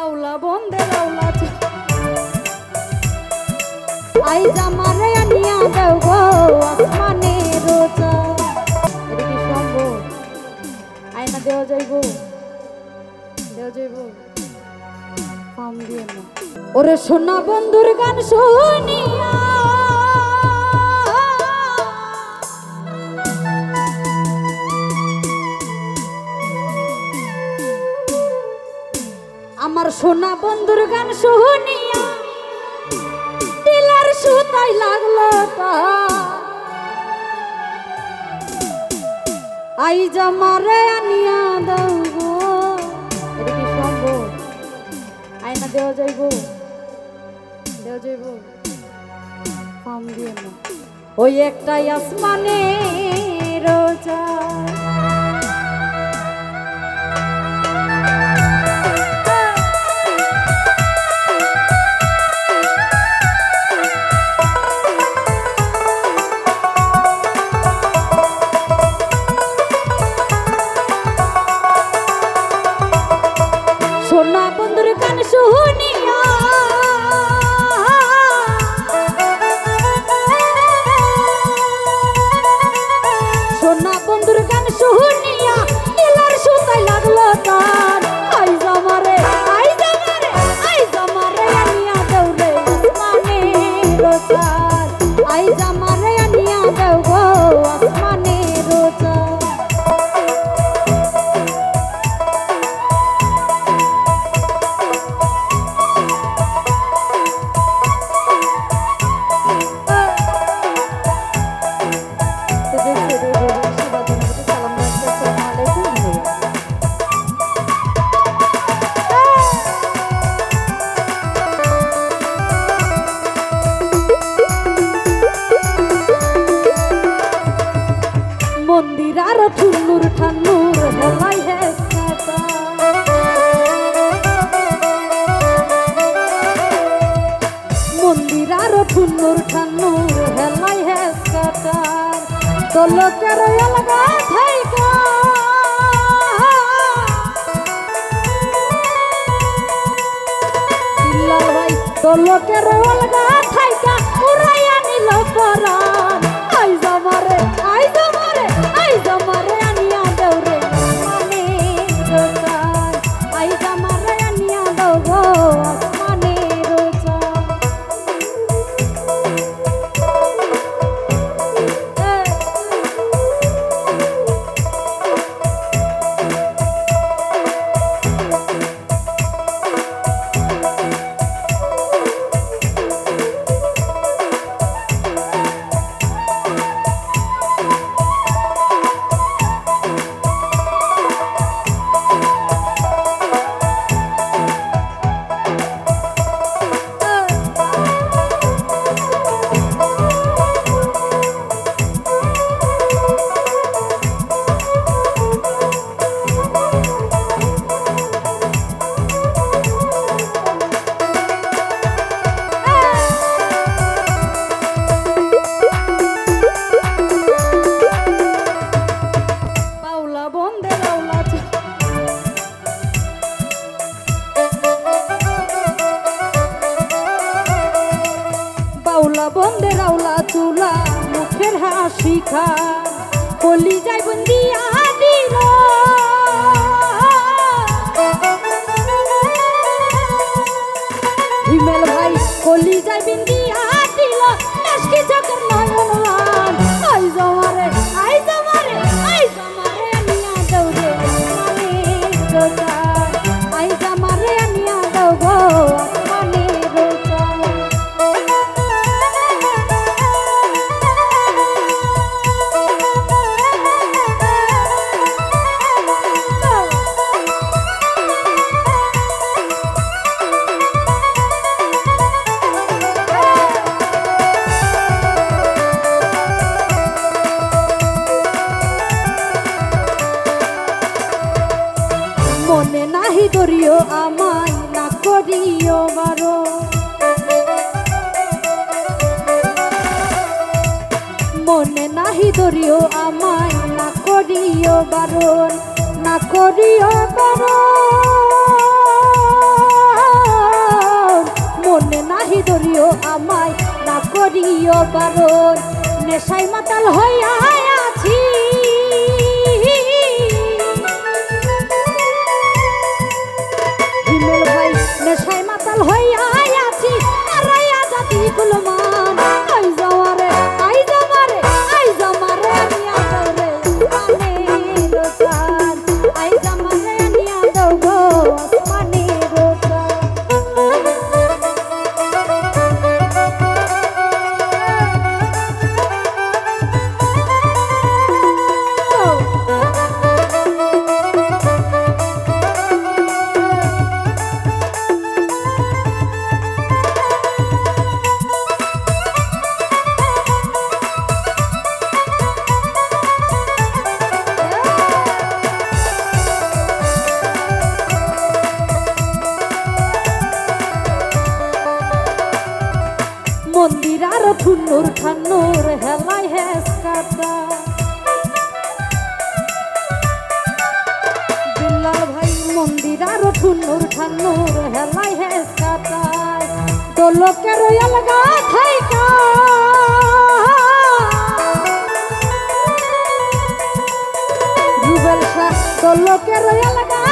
বাউলা বন্দে রাউলা I জামারে আনিয়া দাও গো আসমানে রোজা। এটা কি সম্ভব? আয়না দেওয়া যাইব? দেওয়া যাইব? ফার্ম দিয়ে না। ওরে সোনা বন্ধুর গান শুনিয়া আমার সোনা বন্ধুর গান শুনিয়া দিলার সুতাই লাগলো তা আই জামারে আনিয়া দাও গো। এটা কি সম্ভব? আয়না দেওয়া যাইব? দেওয়া যাইব? ফার্ম দিয়ে না। ওই একটাই আসমানে রোজা সোনা বন্ধুর গান শুনিয়া সোনা বন্ধুর গান শুনিয়া দিলার সুতাই লাগলো তার আই জামারে আই জামারে আই জামারে আনিয়া দাও রে আসমানে রোজা আই জামারে আনিয়া দাও গো আসমানে রোজা। মন্দির আর ঠুনুর ঠানুর হেলাই হেসাটা মন্দির আর ঠুনুর ঠানুর হেলাই হেসাটা তো লোকের অলগা থাইকা বিল্লাল ভাই তো লোকের অলগা থাইকা উড়াইয়া নিল পরাণ আই জামারে আই জামারে আই জামারে আনিয়া দাও রে আসমানে রোজা আই জামারে আনিয়া দাও গো আসমানে রোজা। বাউলা বন্দে রাউলা চুলা মুখের হাসি খা কলি যাই বন্দিয়া দিল হিমেল ভাই কলি যাই বিন্দিয়া দিল নাশকি চকর নয়নলান আই জামারে আই জামারে আই জামারে আনিয়া দাও রে আসমানে রোজা আই জামারে আনিয়া দাও গো আসমানে রোজা। মনে নাহি ধরিও আমায় না করিও বারো মনে নাহি ধরিও আমায় না করিও বারণ না করিও বারণ করিও বারণ নেশায় মাতাল হইয়া আছি হিমেল ভাই নেশায় মাতাল হইয়া আছি আরাইয়া জাতি গুলমান আই যাওয়ারে আই যাওয়ারে আই যাওয়ারে নিয়া দৌরে আসমানের রোজান আই যাওয়ারে নিয়া দৌগো আসমানের রোজান মন্দির আর ঠুন্নুর ঠান্নুর হেলাই হেসকাতা বিল্লাল ভাই মন্দির আর ঠুন্নুর ঠান্নুর হেলাই হেসকাতায় দোলকের অলগা থাইকা রুবেল শাহ দোলকের অলগা